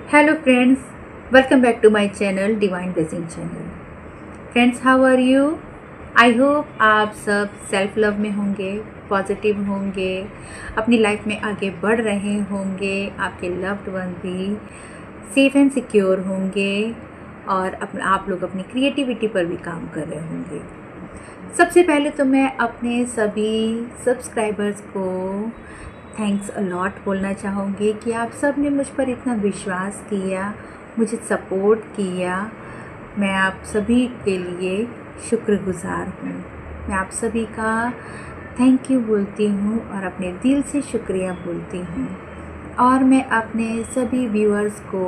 Hello friends, welcome back to my channel Divine Blessing channel. Friends, how are you? I hope आप सब self love में होंगे, positive होंगे, अपनी life में आगे बढ़ रहे होंगे, आपके लव्ड वन भी सेफ एंड सिक्योर होंगे और आप लोग अपनी क्रिएटिविटी पर भी काम कर रहे होंगे। सबसे पहले तो मैं अपने सभी सब्सक्राइबर्स को थैंक्स अलॉट बोलना चाहूँगी कि आप सब ने मुझ पर इतना विश्वास किया, मुझे सपोर्ट किया। मैं आप सभी के लिए शुक्रगुज़ार हूँ। मैं आप सभी का थैंक यू बोलती हूँ और अपने दिल से शुक्रिया बोलती हूँ। और मैं अपने सभी व्यूअर्स को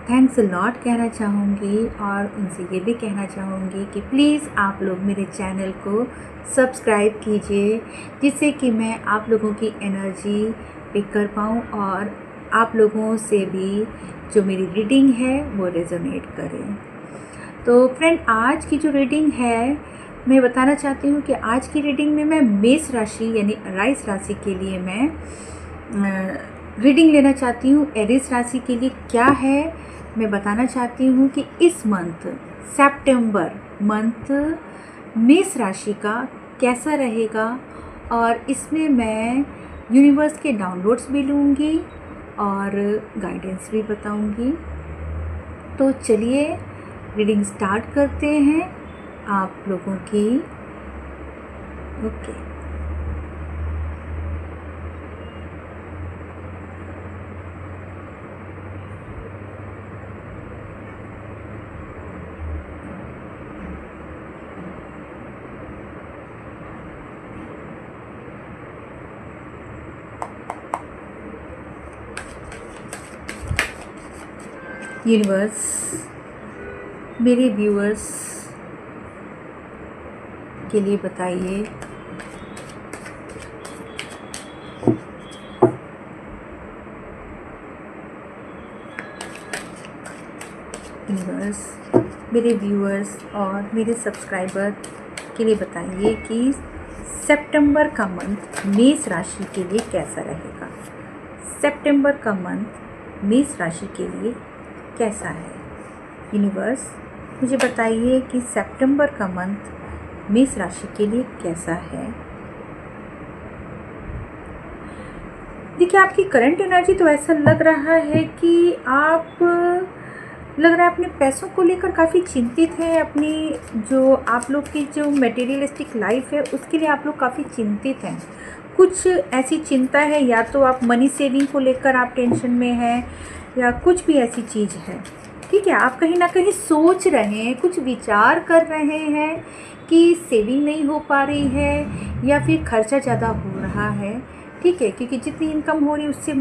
थैंक्स अलॉट कहना चाहूँगी और उनसे ये भी कहना चाहूँगी कि प्लीज़ आप लोग मेरे चैनल को सब्सक्राइब कीजिए, जिससे कि मैं आप लोगों की एनर्जी पिक कर पाऊँ और आप लोगों से भी जो मेरी रीडिंग है वो रेजोनेट करे। तो फ्रेंड, आज की जो रीडिंग है मैं बताना चाहती हूँ कि आज की रीडिंग में मैं मेष राशि यानी राइस राशि के लिए मैं रीडिंग लेना चाहती हूँ। एरिस राशि के लिए क्या है मैं बताना चाहती हूँ कि इस मंथ सितंबर मंथ मेष राशि का कैसा रहेगा और इसमें मैं यूनिवर्स के डाउनलोड्स भी लूँगी और गाइडेंस भी बताऊँगी। तो चलिए रीडिंग स्टार्ट करते हैं आप लोगों की। ओके, यूनिवर्स मेरे व्यूअर्स के लिए बताइए यूनिवर्स मेरे व्यूअर्स और मेरे सब्सक्राइबर के लिए बताइए कि सितंबर का मंथ मेष राशि के लिए कैसा रहेगा। सितंबर का मंथ मेष राशि के लिए कैसा है। यूनिवर्स मुझे बताइए कि सितंबर का मंथ मेष राशि के लिए कैसा है। देखिए, आपकी करंट एनर्जी तो ऐसा लग रहा है कि आप लग रहा है अपने पैसों को लेकर काफ़ी चिंतित हैं। अपनी जो आप लोग की जो मटेरियलिस्टिक लाइफ है उसके लिए आप लोग काफ़ी चिंतित हैं। कुछ ऐसी चिंता है, या तो आप मनी सेविंग को लेकर आप टेंशन में हैं या कुछ भी ऐसी चीज़ है। ठीक है, आप कहीं ना कहीं सोच रहे हैं, कुछ विचार कर रहे हैं कि सेविंग नहीं हो पा रही है या फिर खर्चा ज़्यादा हो रहा है। ठीक है, क्योंकि जितनी इनकम हो रही है उससे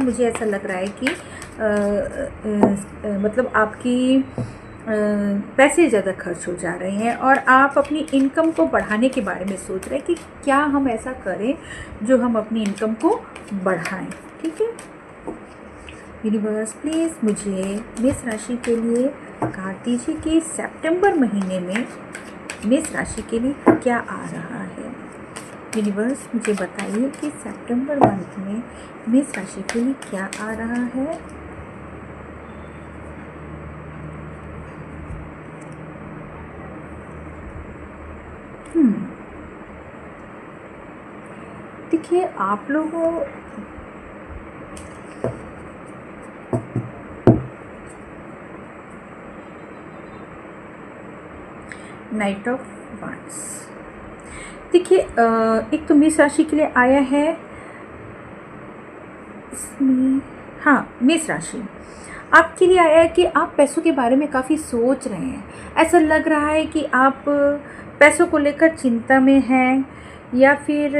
मुझे ऐसा लग रहा है कि मतलब आपकी पैसे ज़्यादा खर्च हो जा रहे हैं और आप अपनी इनकम को बढ़ाने के बारे में सोच रहे हैं कि क्या हम ऐसा करें जो हम अपनी इनकम को बढ़ाएं। ठीक है, यूनिवर्स प्लीज़ मुझे मेष राशि के लिए कार्ड दीजिए कि सितंबर महीने में मेष राशि के लिए क्या आ रहा है। यूनिवर्स मुझे बताइए कि सितंबर मंथ में मेष राशि के लिए क्या आ रहा है। देखिए, आप लोगों नाइट ऑफ वांड्स, देखिए एक तो मेष राशि के लिए आया है इसमें, हाँ, मेष राशि आपके लिए आया है कि आप पैसों के बारे में काफ़ी सोच रहे हैं। ऐसा लग रहा है कि आप पैसों को लेकर चिंता में हैं या फिर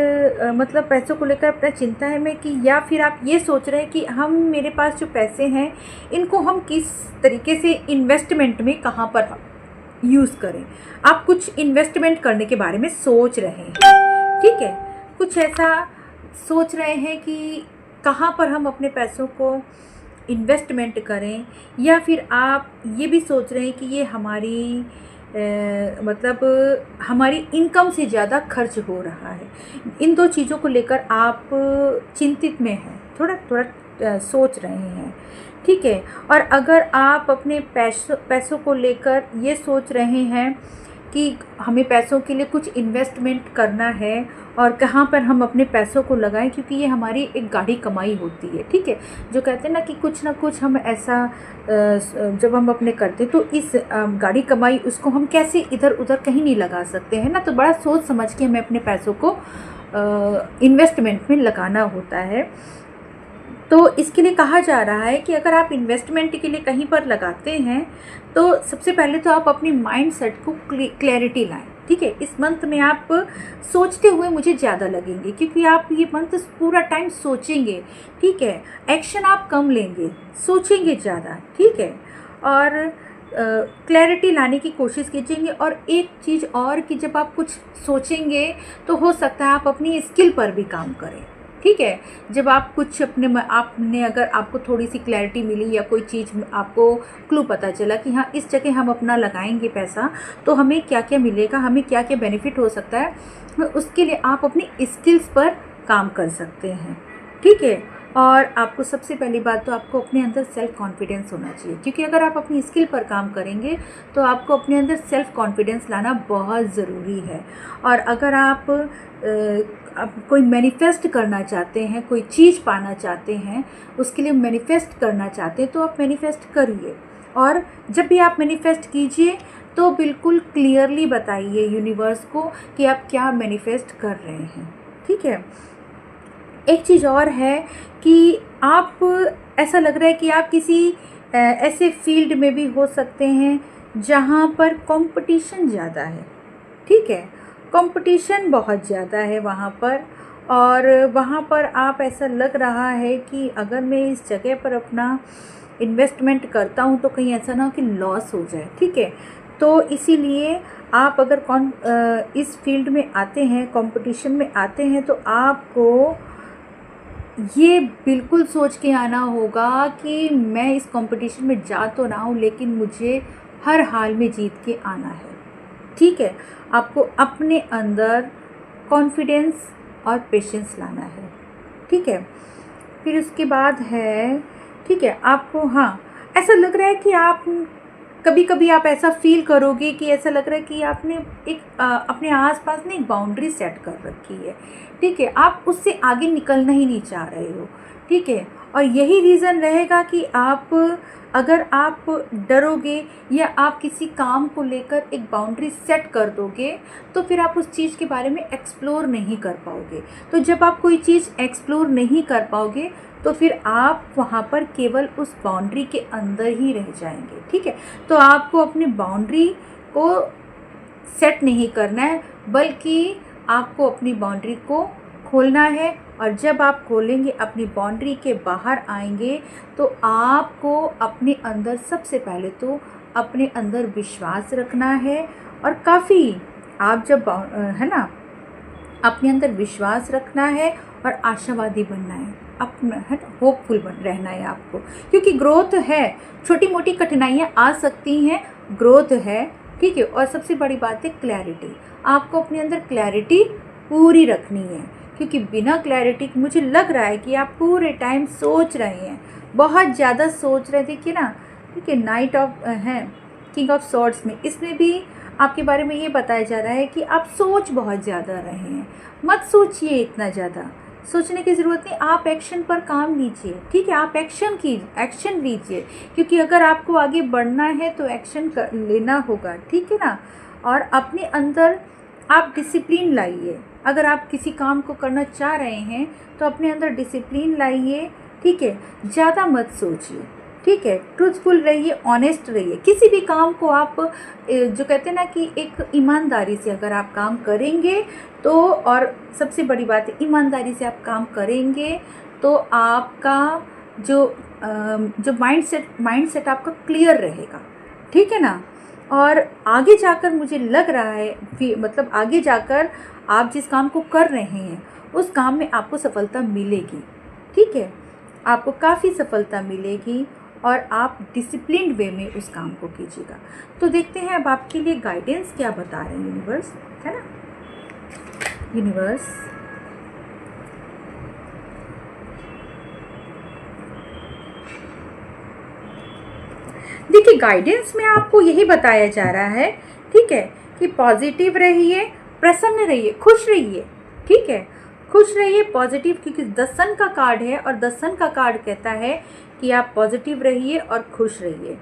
मतलब पैसों को लेकर अपना चिंता है में कि, या फिर आप ये सोच रहे हैं कि मेरे पास जो पैसे हैं इनको हम किस तरीके से इन्वेस्टमेंट में कहाँ पर यूज़ करें। आप कुछ इन्वेस्टमेंट करने के बारे में सोच रहे हैं। ठीक है, कुछ ऐसा सोच रहे हैं कि कहाँ पर हम अपने पैसों को इन्वेस्टमेंट करें, या फिर आप ये भी सोच रहे हैं कि ये हमारी मतलब हमारी इनकम से ज़्यादा खर्च हो रहा है। इन दो चीज़ों को लेकर आप चिंतित में हैं। थोड़ा थोड़ा सोच रहे हैं, ठीक है। और अगर आप अपने पैसों को लेकर ये सोच रहे हैं कि हमें पैसों के लिए कुछ इन्वेस्टमेंट करना है और कहाँ पर हम अपने पैसों को लगाएं, क्योंकि ये हमारी एक गाढ़ी कमाई होती है, ठीक है। जो कहते हैं ना कि कुछ ना कुछ हम ऐसा जब हम अपने करते तो इस गाढ़ी कमाई उसको हम कैसे इधर उधर कहीं नहीं लगा सकते हैं ना, तो बड़ा सोच समझ के हमें अपने पैसों को इन्वेस्टमेंट में लगाना होता है। तो इसके लिए कहा जा रहा है कि अगर आप इन्वेस्टमेंट के लिए कहीं पर लगाते हैं तो सबसे पहले तो आप अपनी माइंड सेट को क्लैरिटी लाएं, ठीक है। इस मंथ में आप सोचते हुए मुझे ज़्यादा लगेंगे, क्योंकि आप ये मंथ पूरा टाइम सोचेंगे, ठीक है। एक्शन आप कम लेंगे, सोचेंगे ज़्यादा, ठीक है। और क्लैरिटी लाने की कोशिश कीजिएंगे। और एक चीज़ और कि जब आप कुछ सोचेंगे तो हो सकता है आप अपनी स्किल पर भी काम करें, ठीक है। जब आप कुछ आपने अगर आपको थोड़ी सी क्लैरिटी मिली या कोई चीज़ आपको क्लू पता चला कि हाँ इस जगह हम अपना लगाएंगे पैसा तो हमें क्या क्या मिलेगा, हमें क्या क्या बेनिफिट हो सकता है, उसके लिए आप अपनी स्किल्स पर काम कर सकते हैं, ठीक है। और आपको सबसे पहली बात तो आपको अपने अंदर सेल्फ़ कॉन्फिडेंस होना चाहिए, क्योंकि अगर आप अपनी स्किल पर काम करेंगे तो आपको अपने अंदर सेल्फ़ कॉन्फिडेंस लाना बहुत ज़रूरी है। और अगर आप कोई मैनिफेस्ट करना चाहते हैं, कोई चीज़ पाना चाहते हैं, उसके लिए मैनिफेस्ट करना चाहते हैं तो आप मैनिफेस्ट करिए। और जब भी आप मैनिफेस्ट कीजिए तो बिल्कुल क्लियरली बताइए यूनिवर्स को कि आप क्या मैनिफेस्ट कर रहे हैं, ठीक है। एक चीज़ और है कि आप ऐसा लग रहा है कि आप किसी ऐसे फील्ड में भी हो सकते हैं जहाँ पर कंपटीशन ज़्यादा है, ठीक है। कंपटीशन बहुत ज़्यादा है वहाँ पर, और वहाँ पर आप ऐसा लग रहा है कि अगर मैं इस जगह पर अपना इन्वेस्टमेंट करता हूँ तो कहीं ऐसा ना हो कि लॉस हो जाए, ठीक है। तो इसीलिए आप अगर इस फील्ड में आते हैं, कंपटीशन में आते हैं, तो आपको ये बिल्कुल सोच के आना होगा कि मैं इस कंपटीशन में जा तो ना हूँ लेकिन मुझे हर हाल में जीत के आना है, ठीक है। आपको अपने अंदर कॉन्फिडेंस और पेशेंस लाना है, ठीक है। फिर उसके बाद है, ठीक है, आपको हाँ ऐसा लग रहा है कि आप कभी कभी आप ऐसा फील करोगे कि ऐसा लग रहा है कि आपने अपने आसपास में एक बाउंड्री सेट कर रखी है, ठीक है। आप उससे आगे निकलना ही नहीं चाह रहे हो, ठीक है। और यही रीज़न रहेगा कि अगर आप डरोगे या आप किसी काम को लेकर एक बाउंड्री सेट कर दोगे तो फिर आप उस चीज़ के बारे में एक्सप्लोर नहीं कर पाओगे। तो जब आप कोई चीज़ एक्सप्लोर नहीं कर पाओगे तो फिर आप वहाँ पर केवल उस बाउंड्री के अंदर ही रह जाएंगे, ठीक है। तो आपको अपनी बाउंड्री को सेट नहीं करना है, बल्कि आपको अपनी बाउंड्री को खोलना है। और जब आप खोलेंगे, अपनी बाउंड्री के बाहर आएंगे, तो आपको अपने अंदर सबसे पहले तो अपने अंदर विश्वास रखना है। और काफ़ी आप जब है ना, अपने अंदर विश्वास रखना है और आशावादी बनना है, अपना है ना, होपफुल रहना है आपको, क्योंकि ग्रोथ है। छोटी मोटी कठिनाइयाँ आ सकती हैं, ग्रोथ है, ठीक है। और सबसे बड़ी बात है क्लैरिटी। आपको अपने अंदर क्लैरिटी पूरी रखनी है, क्योंकि बिना क्लैरिटी मुझे लग रहा है कि आप पूरे टाइम सोच रहे हैं, बहुत ज़्यादा सोच रहे थे कि ना, ठीक है। नाइट ऑफ है किंग ऑफ सॉर्ड्स में, इसमें भी आपके बारे में ये बताया जा रहा है कि आप सोच बहुत ज़्यादा रहे हैं। मत सोचिए, इतना ज़्यादा सोचने की ज़रूरत नहीं, आप एक्शन पर काम लीजिए, ठीक है। आप एक्शन लीजिए, क्योंकि अगर आपको आगे बढ़ना है तो एक्शन लेना होगा, ठीक है ना। और अपने अंदर आप डिसिप्लिन लाइए। अगर आप किसी काम को करना चाह रहे हैं तो अपने अंदर डिसिप्लिन लाइए, ठीक है। ज़्यादा मत सोचिए, ठीक है। ट्रूथफुल रहिए, ऑनेस्ट रहिए। किसी भी काम को आप जो कहते हैं ना कि एक ईमानदारी से अगर आप काम करेंगे तो, और सबसे बड़ी बात है ईमानदारी से आप काम करेंगे तो आपका जो माइंडसेट आपका क्लियर रहेगा, ठीक है ना। और आगे जाकर मुझे लग रहा है मतलब आगे जाकर आप जिस काम को कर रहे हैं उस काम में आपको सफलता मिलेगी, ठीक है। आपको काफ़ी सफलता मिलेगी और आप डिसिप्लिन्ड वे में उस काम को कीजिएगा। तो देखते हैं अब आपके लिए गाइडेंस क्या बता रहे हैं यूनिवर्स, है ना। यूनिवर्स, देखिए गाइडेंस में आपको यही बताया जा रहा है, ठीक है, कि पॉजिटिव रहिए, प्रसन्न रहिए, खुश रहिए, ठीक है, खुश रहिए, पॉजिटिव, क्योंकि द सन का कार्ड है और द सन का कार्ड कहता है कि आप पॉजिटिव रहिए और खुश रहिए,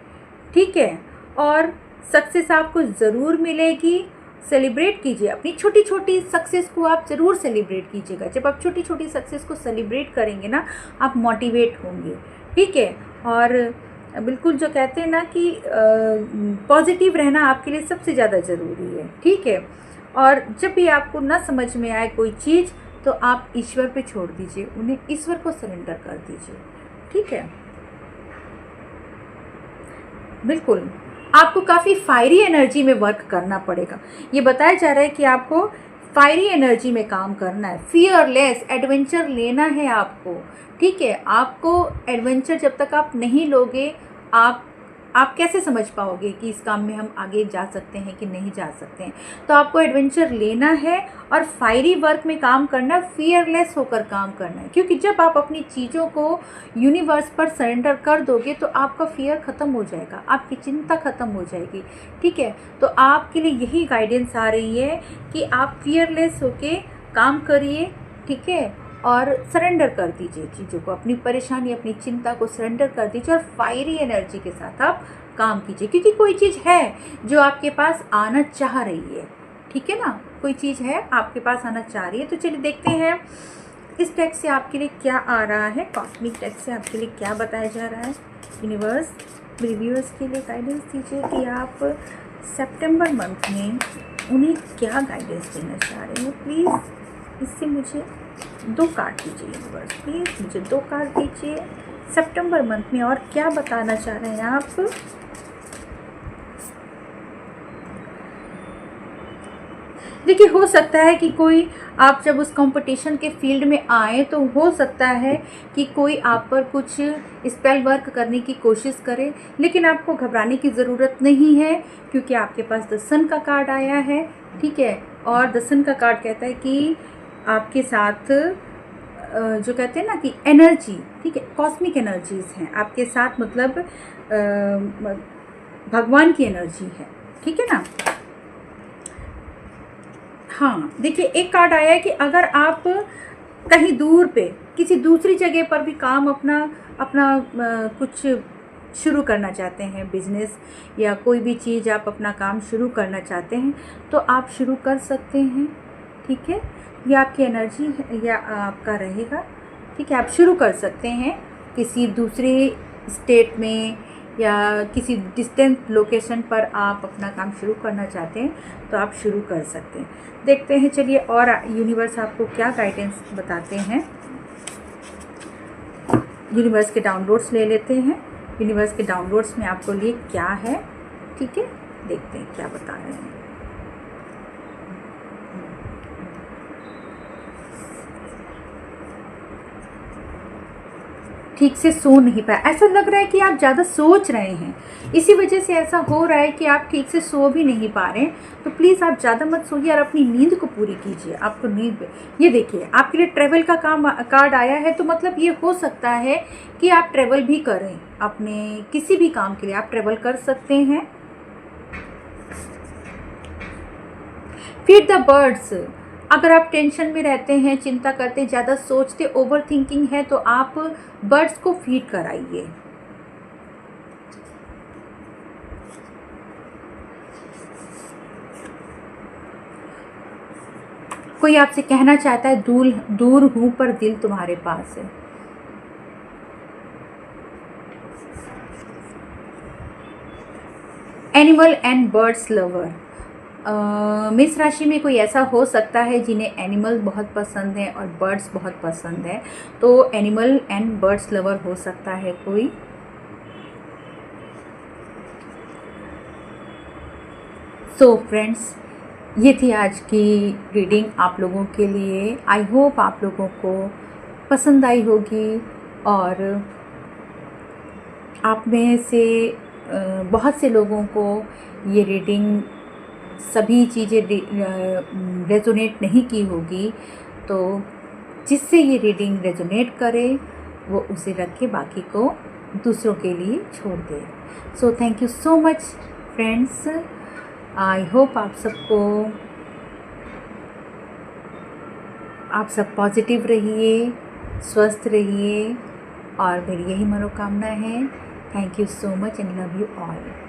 ठीक है। और सक्सेस आपको ज़रूर मिलेगी। सेलिब्रेट कीजिए अपनी छोटी छोटी सक्सेस को, आप ज़रूर सेलिब्रेट कीजिएगा। जब आप छोटी छोटी सक्सेस को सेलिब्रेट करेंगे ना, आप मोटिवेट होंगे, ठीक है। और बिल्कुल जो कहते हैं ना कि पॉजिटिव रहना आपके लिए सबसे ज़्यादा ज़रूरी है, ठीक है। और जब भी आपको ना समझ में आए कोई चीज़, तो आप ईश्वर पे छोड़ दीजिए, उन्हें ईश्वर को सरेंडर कर दीजिए, ठीक है। बिल्कुल आपको काफ़ी फायरी एनर्जी में वर्क करना पड़ेगा। ये बताया जा रहा है कि आपको फायरी एनर्जी में काम करना है, फियरलेस एडवेंचर लेना है आपको, ठीक है। आपको एडवेंचर जब तक आप नहीं लोगे, आप कैसे समझ पाओगे कि इस काम में हम आगे जा सकते हैं कि नहीं जा सकते हैं। तो आपको एडवेंचर लेना है और फायरी वर्क में काम करना है, फियरलेस होकर काम करना है, क्योंकि जब आप अपनी चीज़ों को यूनिवर्स पर सरेंडर कर दोगे तो आपका फियर ख़त्म हो जाएगा, आपकी चिंता ख़त्म हो जाएगी, ठीक है। तो आपके लिए यही गाइडेंस आ रही है कि आप फियरलेस होके काम करिए, ठीक है, और सरेंडर कर दीजिए चीज़ों को, अपनी परेशानी, अपनी चिंता को सरेंडर कर दीजिए और फायरी एनर्जी के साथ आप काम कीजिए, क्योंकि कोई चीज़ है जो आपके पास आना चाह रही है, ठीक है ना, कोई चीज़ है आपके पास आना चाह रही है। तो चलिए देखते हैं इस टेक्स्ट से आपके लिए क्या आ रहा है, कॉस्मिक टेक्स्ट से आपके लिए क्या बताया जा रहा है। यूनिवर्स रिव्यूअर्स के लिए गाइडेंस दीजिए कि आप सितंबर मंथ में उन्हें क्या गाइडेंस देना चाह रहे हैं। प्लीज़ इससे मुझे 2 कार्ड दीजिए यूनिवर्स, प्लीज़ मुझे 2 कार्ड दीजिए सितंबर मंथ में, और क्या बताना चाह रहे हैं आप। देखिए हो सकता है कि कोई, आप जब उस कंपटीशन के फील्ड में आए तो हो सकता है कि कोई आप पर कुछ स्पेल वर्क करने की कोशिश करे, लेकिन आपको घबराने की ज़रूरत नहीं है, क्योंकि आपके पास द सन का कार्ड आया है, ठीक है। और द सन का कार्ड कहता है कि आपके साथ जो कहते हैं ना कि एनर्जी, ठीक है, कॉस्मिक एनर्जीज़ हैं आपके साथ, मतलब भगवान की एनर्जी है, ठीक है ना। हाँ देखिए एक कार्ड आया है कि अगर आप कहीं दूर पे किसी दूसरी जगह पर भी काम अपना कुछ शुरू करना चाहते हैं, बिजनेस या कोई भी चीज़ आप अपना काम शुरू करना चाहते हैं, तो आप शुरू कर सकते हैं, ठीक है। ये आपकी एनर्जी है या आपका रहेगा, ठीक है। आप शुरू कर सकते हैं किसी दूसरे स्टेट में या किसी डिस्टेंट लोकेशन पर आप अपना काम शुरू करना चाहते हैं, तो आप शुरू कर सकते हैं। देखते हैं चलिए और यूनिवर्स आपको क्या गाइडेंस बताते हैं। यूनिवर्स के डाउनलोड्स ले लेते हैं। यूनिवर्स के डाउनलोड्स में आपको लिए क्या है, ठीक है, देखते हैं क्या बता रहे हैं। ठीक से सो नहीं पाए, ऐसा लग रहा है कि आप ज़्यादा सोच रहे हैं, इसी वजह से ऐसा हो रहा है कि आप ठीक से सो भी नहीं पा रहे हैं। तो प्लीज़ आप ज़्यादा मत सोइए और अपनी नींद को पूरी कीजिए। आपको नींद, ये देखिए आपके लिए ट्रैवल का कार्ड आया है, तो मतलब ये हो सकता है कि आप ट्रैवल भी करें, अपने किसी भी काम के लिए आप ट्रैवल कर सकते हैं। फीड द बर्ड्स, अगर आप टेंशन में रहते हैं, चिंता करते, ज़्यादा सोचते, ओवर थिंकिंग है, तो आप बर्ड्स को फीड कराइए। कोई आपसे कहना चाहता है दूर हूं पर दिल तुम्हारे पास है। एनिमल एंड बर्ड्स लवर, मेष राशि में कोई ऐसा हो सकता है जिन्हें एनिमल बहुत पसंद है और बर्ड्स बहुत पसंद है, तो एनिमल एंड बर्ड्स लवर हो सकता है कोई। सो फ्रेंड्स, ये थी आज की रीडिंग आप लोगों के लिए। आई होप आप लोगों को पसंद आई होगी और आप में से बहुत से लोगों को ये रीडिंग सभी चीज़ें रेजोनेट नहीं की होगी, तो जिससे ये रीडिंग रेजोनेट करे वो उसे रख के बाकी को दूसरों के लिए छोड़ दें। So thank you so much friends. I hope आप सब पॉजिटिव रहिए, स्वस्थ रहिए और मेरी यही मनोकामना है। Thank you so much and love you all.